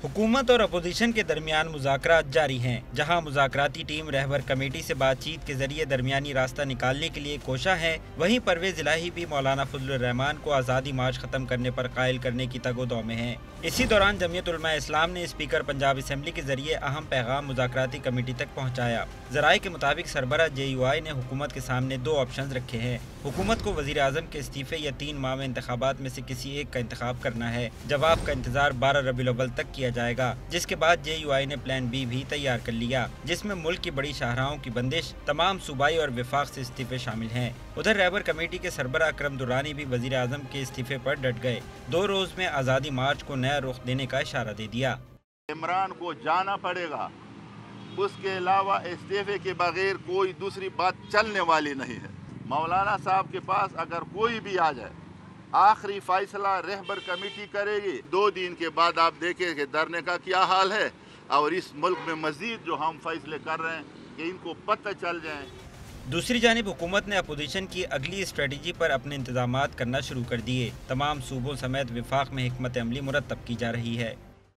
हुकूमत और अपोजिशन के दरमियान मुज़ाकरात जारी हैं। जहां मुज़ाकराती टीम रहबर कमेटी से बातचीत के जरिए दरमियानी रास्ता निकालने के लिए कोशा है, वहीं परवेज़ इलाही भी मौलाना फजलुर रहमान को आज़ादी मार्च ख़त्म करने पर कायल करने की तगोदौ में हैं। इसी दौरान जमीयत उलमा इस्लाम ने स्पीकर पंजाब असम्बली के जरिए अहम पैगाम मुज़ाकराती कमेटी तक पहुँचाया। ज़राए के मुताबिक सरबराह JUI ने हुकूमत के सामने दो ऑप्शन रखे हैं। हुकूमत को वज़ीर आज़म के इस्तीफ़े या 3 माह में इंतखाबात में से किसी एक का इंतखाब करना है। जवाब का इंतज़ार 12 रबीउल अव्वल तक किया जाएगा, जिसके बाद JUI ने प्लान B भी तैयार कर लिया, जिसमें मुल्क की बड़ी शाहराहों की बंदिश, तमाम सूबाई और विफाक से इस्तीफ़े शामिल हैं। उधर रहबर कमेटी के सरबराह अकरम दुरानी भी वज़ीर आज़म के इस्तीफ़े पर डट गए। 2 रोज़ में आज़ादी मार्च को नया रुख देने का इशारा दे दिया। इमरान को जाना पड़ेगा, उसके अलावा इस्तीफे के बगैर कोई दूसरी बात चलने वाली नहीं है। मौलाना साहब के पास अगर कोई भी आ जाए, आखिरी फैसला रहबर कमेटी करेगी। 2 दिन के बाद आप देखें कि धरने का क्या हाल है, और इस मुल्क में मजीद जो हम फैसले कर रहे हैं कि इनको पता चल जाए। दूसरी जानिब हुकूमत ने अपोजिशन की अगली स्ट्रेटजी पर अपने इंतजामात करना शुरू कर दिए। तमाम सूबों समेत विफाक में हिकमत अमली मुरतब की जा रही है।